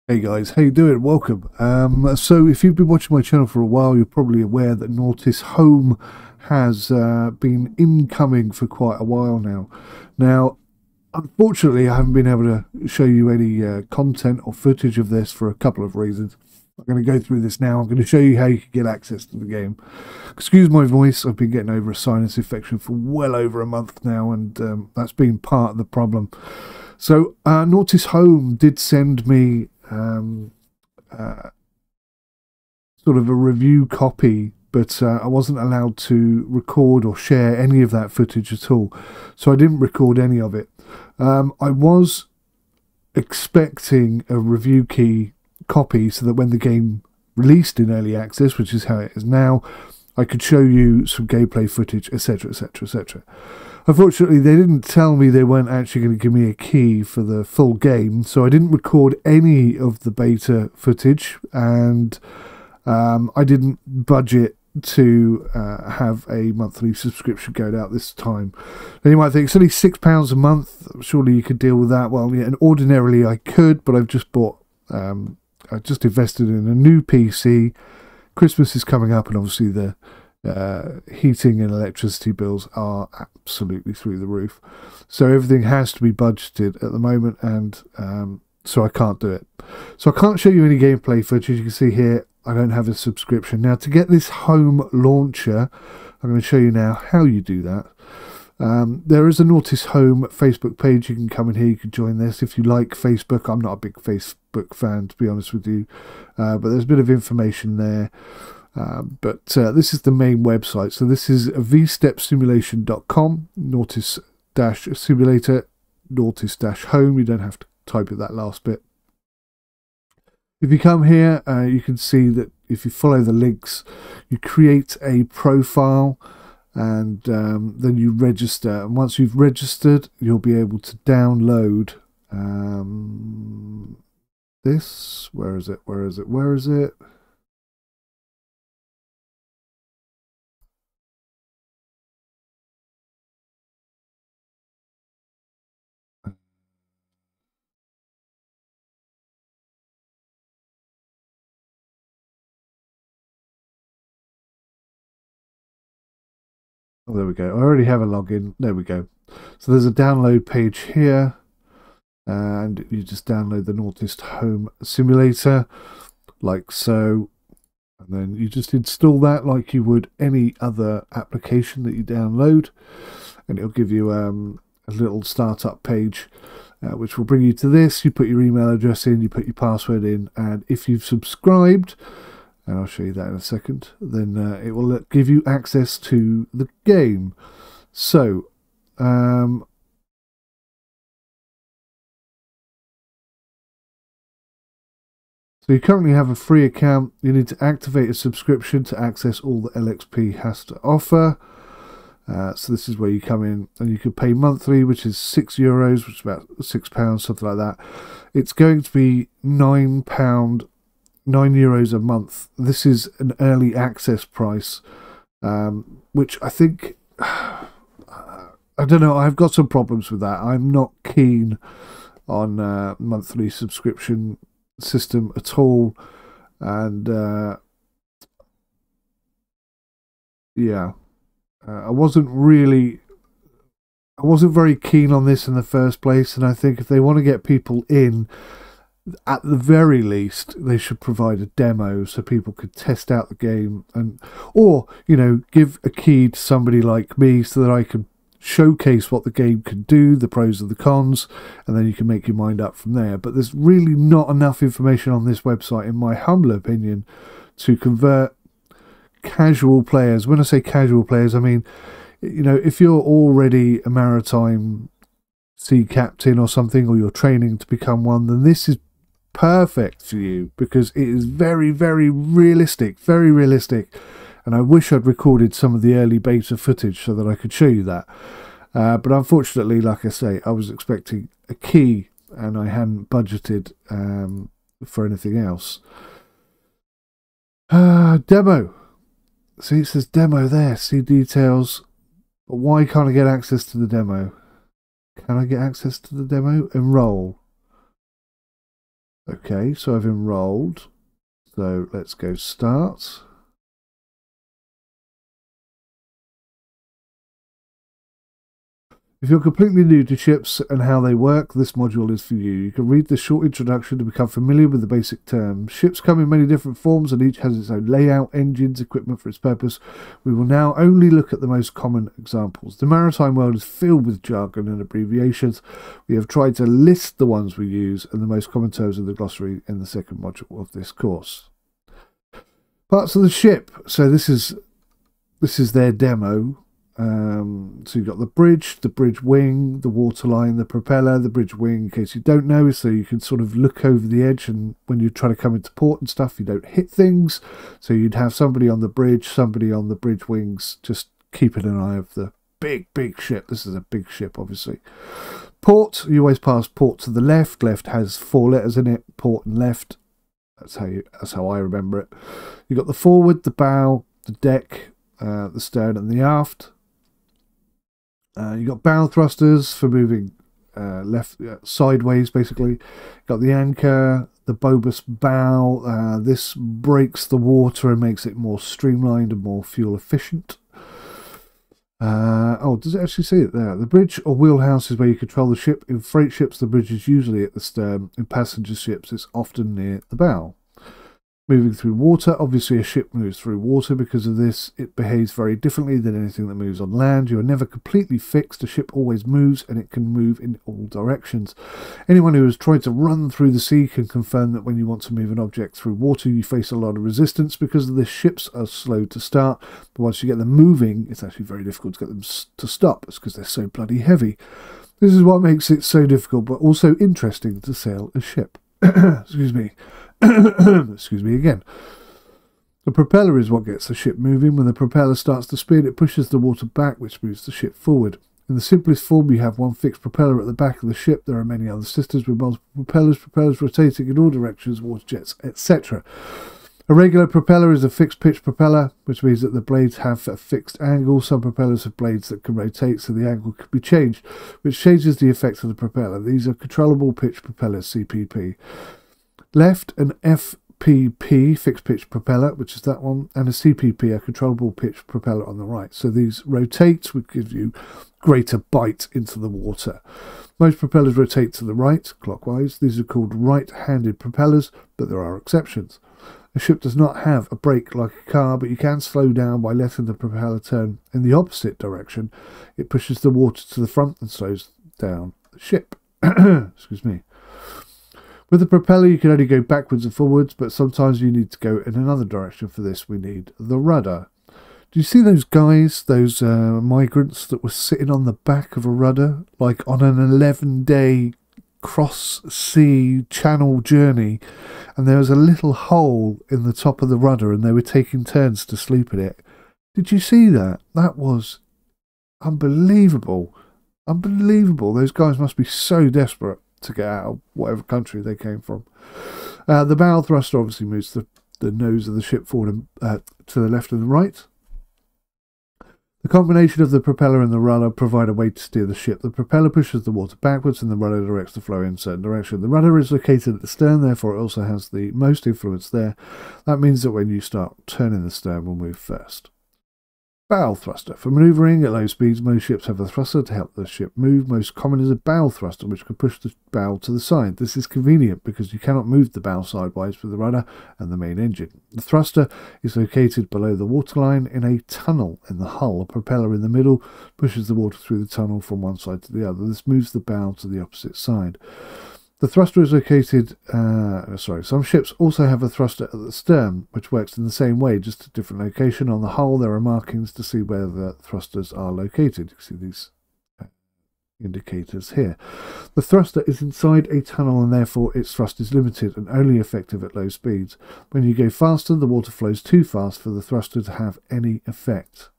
Hey guys, how you doing? Welcome. So if you've been watching my channel for a while, you're probably aware that NAUTIS Home has been incoming for quite a while now. Now, unfortunately, I haven't been able to show you any content or footage of this for a couple of reasons. I'm going to go through this now. I'm going to show you how you can get access to the game. Excuse my voice. I've been getting over a sinus infection for well over a month now, and that's been part of the problem. So, NAUTIS Home did send me uh, sort of a review copy, but I wasn't allowed to record or share any of that footage at all. So I didn't record any of it. I was expecting a review key copy so that when the game released in early access, which is how it is now, I could show you some gameplay footage, etc., etc., etc. Unfortunately, they didn't tell me they weren't actually going to give me a key for the full game, so I didn't record any of the beta footage, and I didn't budget to have a monthly subscription going out this time. Now you might think it's only £6 a month. Surely you could deal with that. Well, yeah, and ordinarily I could, but I've just bought. I just invested in a new PC. Christmas is coming up, and obviously the heating and electricity bills are absolutely through the roof. So everything has to be budgeted at the moment, and so I can't do it. So I can't show you any gameplay footage. You can see here I don't have a subscription. Now, to get this home launcher, I'm going to show you now how you do that. There is a NAUTIS Home Facebook page. You can come in here, you can join this if you like Facebook. I'm not a big Facebook fan, to be honest with you, but there's a bit of information there. But this is the main website. So this is vstepsimulation.com, NAUTIS-simulator, NAUTIS-home. You don't have to type it that last bit. If you come here, you can see that if you follow the links, you create a profile, and then you register. And once you've registered, you'll be able to download this. Where is it? Where is it? Where is it? Oh, there we go. I already have a login. There we go. So there's a download page here, and you just download the NAUTIS Home Simulator, like so. And then you just install that like you would any other application that you download, and it'll give you a little startup page, which will bring you to this. You put your email address in, you put your password in, and if you've subscribed, and I'll show you that in a second, then it will give you access to the game. So, so you currently have a free account. You need to activate a subscription to access all that LXP has to offer. So this is where you come in, and you can pay monthly, which is €6, which is about £6, something like that. It's going to be £9 €9 a month. This is an early access price, which I think, I don't know, I've got some problems with that. I'm not keen on monthly subscription system at all, and yeah, I wasn't very keen on this in the first place, and I think if they want to get people in, at the very least, they should provide a demo so people could test out the game, and or give a key to somebody like me so that I can showcase what the game can do, the pros and the cons, and then you can make your mind up from there. But there's really not enough information on this website, in my humble opinion, to convert casual players. When I say casual players, I mean, if you're already a maritime sea captain or something, or you're training to become one, then this is perfect for you, because it is very, very realistic, and I wish I'd recorded some of the early beta footage so that I could show you that, but unfortunately, like I say, I was expecting a key and I hadn't budgeted for anything else. Demo. See, it says demo there, see details, but why can't I get access to the demo? Can I get access to the demo? Enroll. Okay, so I've enrolled. So let's go start. If you're completely new to ships and how they work, this module is for you. You can read this short introduction to become familiar with the basic terms. Ships come in many different forms and each has its own layout, engines, equipment for its purpose. We will now only look at the most common examples. The maritime world is filled with jargon and abbreviations. We have tried to list the ones we use and the most common terms in the glossary in the second module of this course. Parts of the ship. So this is their demo. So you've got the bridge wing, the waterline, the propeller. The bridge wing, in case you don't know, is so you can sort of look over the edge, and when you try to come into port and stuff, you don't hit things. So you'd have somebody on the bridge wings, just keeping an eye of the big ship. This is a big ship, obviously. Port, you always pass port to the left. Left has 4 letters in it, port and left. That's how I remember it. You've got the forward, the bow, the deck, the stern and the aft. You've got bow thrusters for moving sideways, basically. You've got the anchor, the bulbous bow. This breaks the water and makes it more streamlined and more fuel efficient. Oh, does it actually say it there? The bridge or wheelhouse is where you control the ship. In freight ships, the bridge is usually at the stern. In passenger ships, it's often near the bow. Moving through water. Obviously, a ship moves through water. Because of this, it behaves very differently than anything that moves on land. You are never completely fixed. A ship always moves, and it can move in all directions. Anyone who has tried to run through the sea can confirm that when you want to move an object through water, you face a lot of resistance. Because of this, ships are slow to start, but once you get them moving, it's actually very difficult to get them to stop. It's because they're so bloody heavy. This is what makes it so difficult, but also interesting to sail a ship. Excuse me. Excuse me again. The propeller is what gets the ship moving. When the propeller starts to spin, it pushes the water back, which moves the ship forward. In the simplest form, you have one fixed propeller at the back of the ship. There are many other systems with multiple propellers rotating in all directions, water jets, etc. A regular propeller is a fixed pitch propeller, which means that the blades have a fixed angle. Some propellers have blades that can rotate, so the angle can be changed, which changes the effect of the propeller. These are controllable pitch propellers, CPP. Left, an FPP, fixed pitch propeller, which is that one, and a CPP, a controllable pitch propeller on the right. So these rotate, which gives you greater bite into the water. Most propellers rotate to the right, clockwise. These are called right-handed propellers, but there are exceptions. A ship does not have a brake like a car, but you can slow down by letting the propeller turn in the opposite direction. It pushes the water to the front and slows down the ship. Excuse me. With the propeller, you can only go backwards and forwards, but sometimes you need to go in another direction. For this, we need the rudder. Do you see those guys, those migrants that were sitting on the back of a rudder, like on an 11-day cross-sea channel journey, and there was a little hole in the top of the rudder, and they were taking turns to sleep in it? Did you see that? That was unbelievable. Unbelievable. Those guys must be so desperate to get out of whatever country they came from. The bow thruster obviously moves the nose of the ship forward and, to the left and the right. The combination of the propeller and the rudder provide a way to steer the ship. The propeller pushes the water backwards and the rudder directs the flow in a certain direction. The rudder is located at the stern, therefore it also has the most influence there. That means that when you start turning, the stern will move first. Bow thruster. For manoeuvring at low speeds, most ships have a thruster to help the ship move. Most common is a bow thruster, which can push the bow to the side. This is convenient because you cannot move the bow sideways with the rudder and the main engine. The thruster is located below the waterline in a tunnel in the hull. A propeller in the middle pushes the water through the tunnel from one side to the other. This moves the bow to the opposite side. The thruster is located, some ships also have a thruster at the stern, which works in the same way, just a different location. On the hull, there are markings to see where the thrusters are located. You see these indicators here. The thruster is inside a tunnel and therefore its thrust is limited and only effective at low speeds. When you go faster, the water flows too fast for the thruster to have any effect.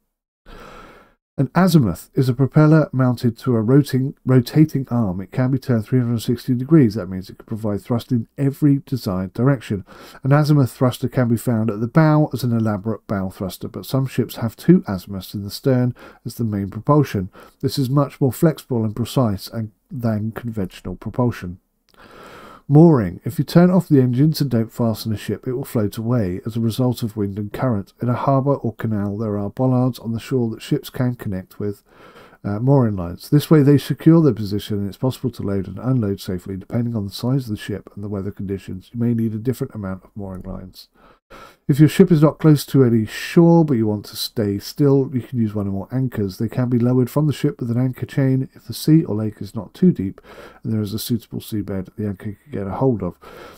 An azimuth is a propeller mounted to a rotating arm. It can be turned 360 degrees. That means it can provide thrust in every desired direction. An azimuth thruster can be found at the bow as an elaborate bow thruster, but some ships have two azimuths in the stern as the main propulsion. This is much more flexible and precise than conventional propulsion. Mooring. If you turn off the engines and don't fasten a ship, it will float away as a result of wind and current. In a harbour or canal, there are bollards on the shore that ships can connect with mooring lines. This way they secure their position and it's possible to load and unload safely depending on the size of the ship and the weather conditions. You may need a different amount of mooring lines. If your ship is not close to any shore but you want to stay still, you can use one or more anchors. They can be lowered from the ship with an anchor chain if the sea or lake is not too deep and there is a suitable seabed the anchor can get a hold of.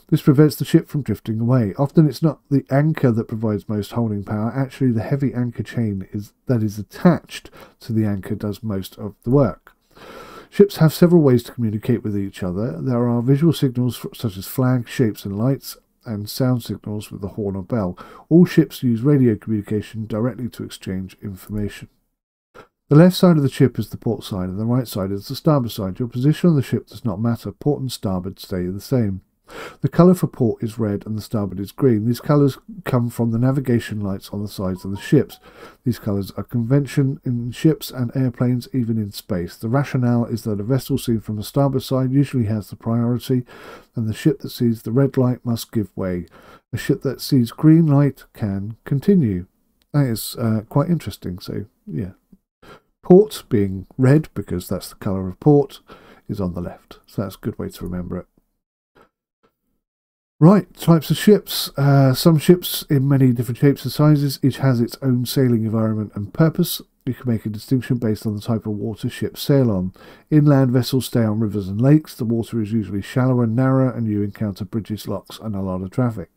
This prevents the ship from drifting away. Often it's not the anchor that provides most holding power. Actually, the heavy anchor chain that is attached to the anchor does most of the work. Ships have several ways to communicate with each other. There are visual signals such as flags, shapes and lights, and sound signals with the horn or bell. All ships use radio communication directly to exchange information. The left side of the ship is the port side and the right side is the starboard side. Your position on the ship does not matter. Port and starboard stay the same. The colour for port is red and the starboard is green. These colours come from the navigation lights on the sides of the ships. These colours are convention in ships and airplanes, even in space. The rationale is that a vessel seen from the starboard side usually has the priority, and the ship that sees the red light must give way. A ship that sees green light can continue. That is quite interesting. So, yeah. Port, being red, because that's the colour of port, is on the left. So that's a good way to remember it. Right, types of ships. Some ships in many different shapes and sizes. Each has its own sailing environment and purpose. You can make a distinction based on the type of water ships sail on. Inland vessels stay on rivers and lakes. The water is usually shallower and narrower, and you encounter bridges, locks, and a lot of traffic.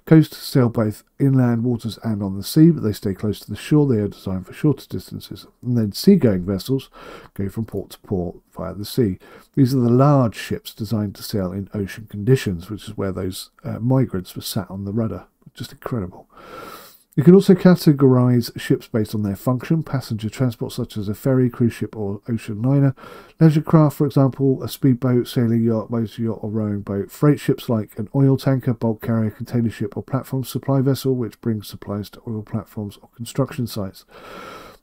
Coasts sail both inland waters and on the sea, but they stay close to the shore. They are designed for shorter distances. And then seagoing vessels go from port to port via the sea. These are the large ships designed to sail in ocean conditions, which is where those migrants were sat on the rudder. Just incredible. You can also categorise ships based on their function. Passenger transport such as a ferry, cruise ship or ocean liner. Leisure craft, for example, a speedboat, sailing yacht, motor yacht or rowing boat. Freight ships like an oil tanker, bulk carrier, container ship or platform supply vessel which brings supplies to oil platforms or construction sites.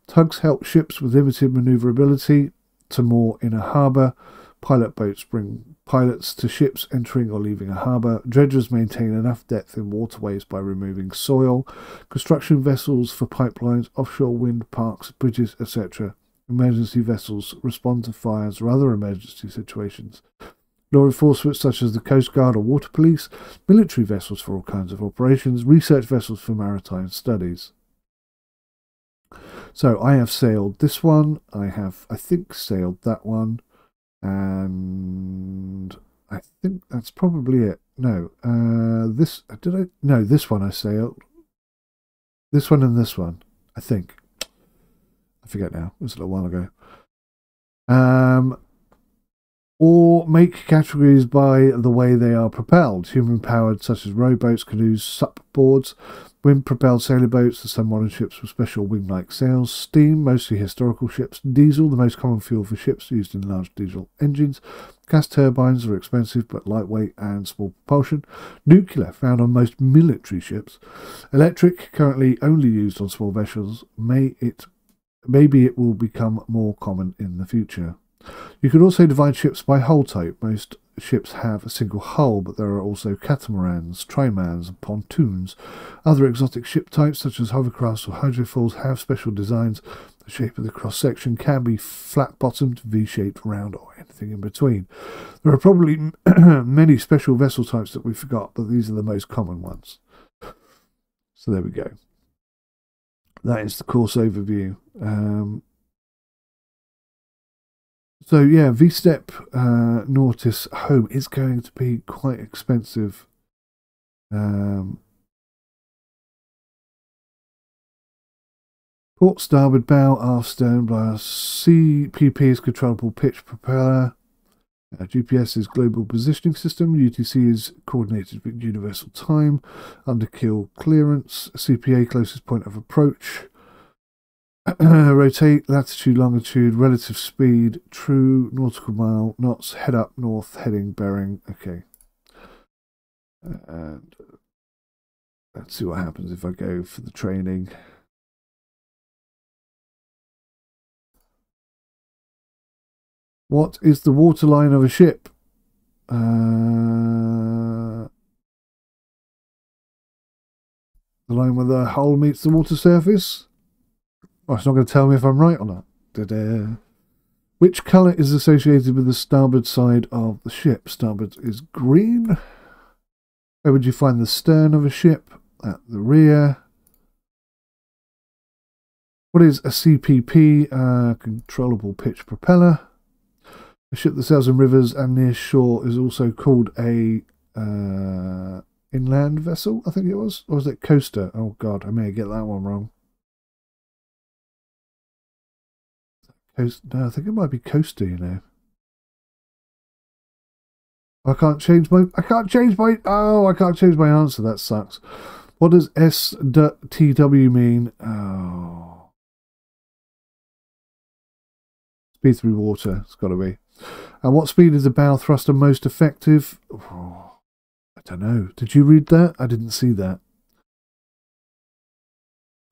Tugs help ships with limited manoeuvrability to moor in a harbour. Pilot boats bring pilots to ships entering or leaving a harbour. Dredgers maintain enough depth in waterways by removing soil. Construction vessels for pipelines, offshore wind parks, bridges, etc. Emergency vessels respond to fires or other emergency situations. Law enforcement such as the Coast Guard or Water Police. Military vessels for all kinds of operations. Research vessels for maritime studies. So I have sailed this one. I think, sailed that one. And I think that's probably it. No, this one I sailed. This one and this one, I think. I forget now. It was a little while ago. Or make categories by the way they are propelled. Human-powered, such as rowboats, canoes, supboards. Wind-propelled sailor boats, and some modern ships with special wing-like sails. Steam, mostly historical ships. Diesel, the most common fuel for ships used in large diesel engines. Gas turbines are expensive but lightweight and small propulsion. Nuclear, found on most military ships. Electric, currently only used on small vessels. Maybe it will become more common in the future. You can also divide ships by hull type. Most ships have a single hull, but there are also catamarans, trimans, and pontoons. Other exotic ship types, such as hovercrafts or hydrofoils, have special designs. The shape of the cross-section can be flat-bottomed, V-shaped, round, or anything in between. There are probably many special vessel types that we forgot, but these are the most common ones. So there we go. That is the course overview. So yeah, V-Step Nautis Home is going to be quite expensive. Port starboard bow, aft stern blast. CPP is controllable pitch propeller. GPS is global positioning system. UTC is coordinated with universal time. Underkill clearance. CPA closest point of approach. Rotate, latitude, longitude, relative speed, true, nautical mile, knots, head up, north, heading, bearing. Okay. And let's see what happens if I go for the training. What is the waterline of a ship? The line where the hull meets the water surface? Oh, it's not going to tell me if I'm right or not. Da-da. Which colour is associated with the starboard side of the ship? Starboard is green. Where would you find the stern of a ship? At the rear. What is a CPP? Controllable pitch propeller. A ship that sails in rivers and near shore is also called a inland vessel, I think it was. Or was it coaster? Oh, God, I may get that one wrong. No, I think it might be coaster, you know. I can't change my answer. That sucks. What does STW mean? Oh. Speed through water. It's got to be. And what speed is the bow thruster most effective? Oh, I don't know. Did you read that? I didn't see that.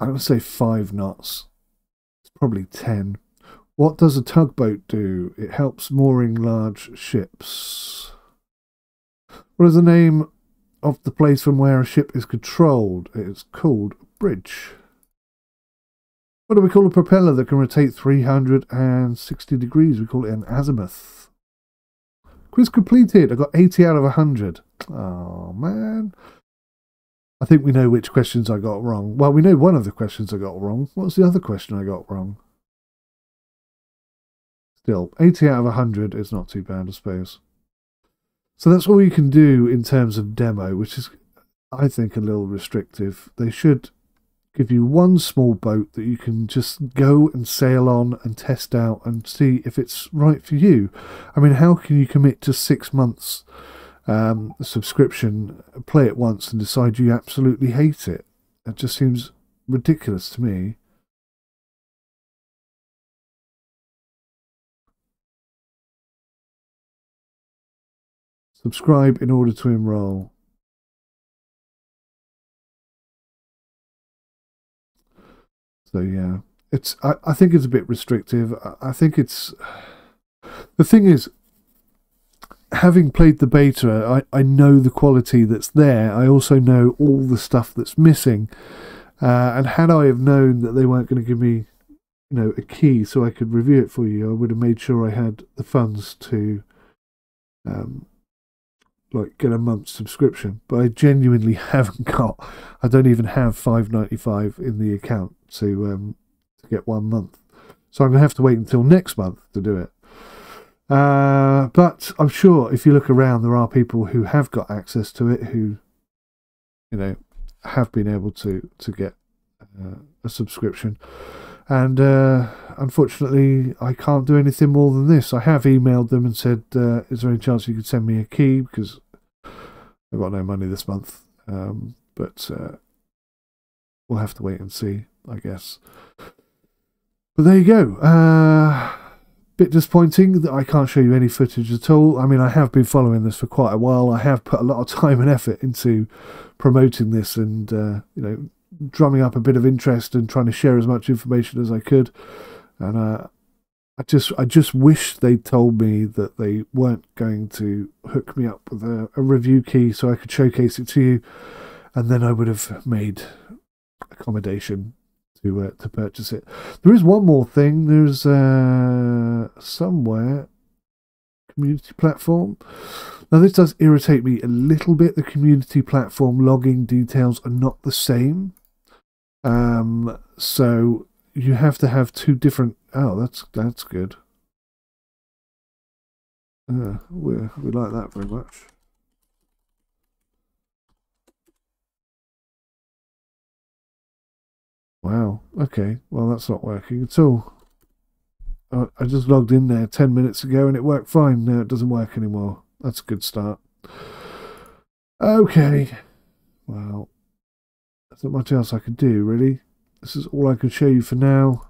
I'm going to say 5 knots. It's probably 10. What does a tugboat do? It helps mooring large ships. What is the name of the place from where a ship is controlled? It is called a bridge. What do we call a propeller that can rotate 360 degrees? We call it an azimuth. Quiz completed. I got 80 out of 100. Oh, man. I think we know which questions I got wrong. Well, we know one of the questions I got wrong. What's the other question I got wrong? Still, 80 out of 100 is not too bad, I suppose. So that's all you can do in terms of demo, which is, I think, a little restrictive. They should give you one small boat that you can just go and sail on and test out and see if it's right for you. I mean, how can you commit to 6 months subscription, play it once and decide you absolutely hate it? It just seems ridiculous to me. Subscribe in order to enroll. So yeah, it's. I think it's a bit restrictive. I think it's. The thing is, having played the beta, I know the quality that's there. I also know all the stuff that's missing. And had I have known that they weren't going to give me, a key so I could review it for you, I would have made sure I had the funds to, get a month's subscription. But I genuinely haven't got. I don't even have $5.95 in the account to get 1 month. So I'm going to have to wait until next month to do it. But I'm sure if you look around, there are people who have got access to it who, have been able to get a subscription. And unfortunately, I can't do anything more than this. I have emailed them and said, is there any chance you could send me a key? Because I've got no money this month. But we'll have to wait and see, I guess. But there you go. Bit disappointing that I can't show you any footage at all. I mean, I have been following this for quite a while. I have put a lot of time and effort into promoting this and, drumming up a bit of interest and trying to share as much information as I could. And I just wish they'd told me that they weren't going to hook me up with a review key so I could showcase it to you, and then I would have made accommodation to purchase it. There is one more thing. There's somewhere community platform. Now this does irritate me a little bit. The community platform login details are not the same. So you have to have 2 different. Oh, that's good. We like that very much. Wow. Okay. Well, that's not working at all. I just logged in there 10 minutes ago and it worked fine. Now it doesn't work anymore. That's a good start. Okay. Well, there's not much else I could do, really. This is all I could show you for now.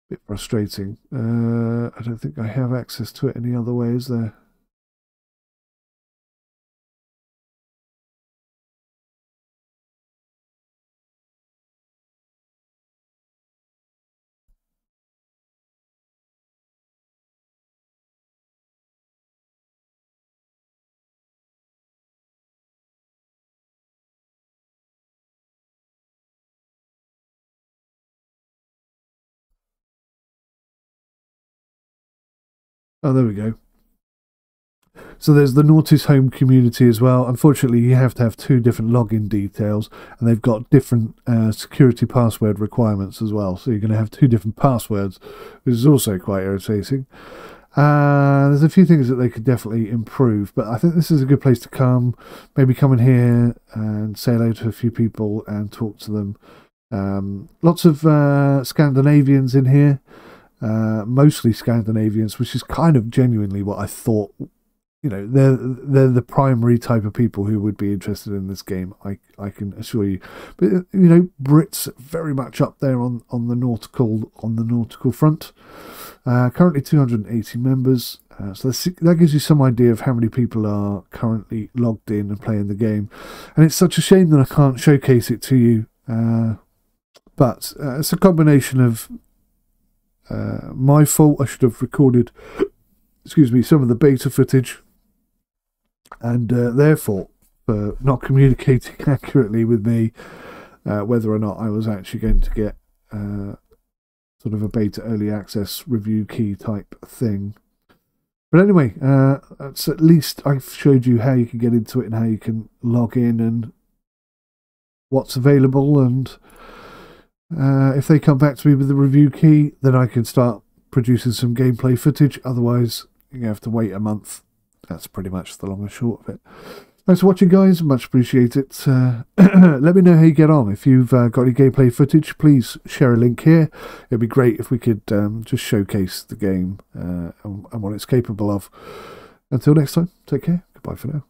Bit frustrating. I don't think I have access to it any other way, is there? Oh, there we go. So there's the NAUTIS home community as well. Unfortunately, you have to have 2 different login details, and they've got different security password requirements as well. So you're going to have 2 different passwords, which is also quite irritating. There's a few things that they could definitely improve, but I think this is a good place to come. Maybe come in here and say hello to a few people and talk to them. Lots of Scandinavians in here, mostly Scandinavians, which is kind of genuinely what I thought. You know, they're the primary type of people who would be interested in this game. I can assure you. But you know, Brits very much up there on the nautical front. Currently 280 members. So that gives you some idea of how many people are currently logged in and playing the game. And it's such a shame that I can't showcase it to you. But it's a combination of my fault. I should have recorded, excuse me, some of the beta footage, and their fault for not communicating accurately with me whether or not I was actually going to get sort of a beta early access review key type thing. But anyway, that's at least I've showed you how you can get into it and how you can log in and what's available. And if they come back to me with the review key, then I can start producing some gameplay footage. Otherwise, you have to wait a month. That's pretty much the long and short of it. Thanks for watching, guys. Much appreciated. Let me know how you get on. If you've got any gameplay footage, please share a link here. It'd be great if we could just showcase the game and what it's capable of. Until next time, take care. Goodbye for now.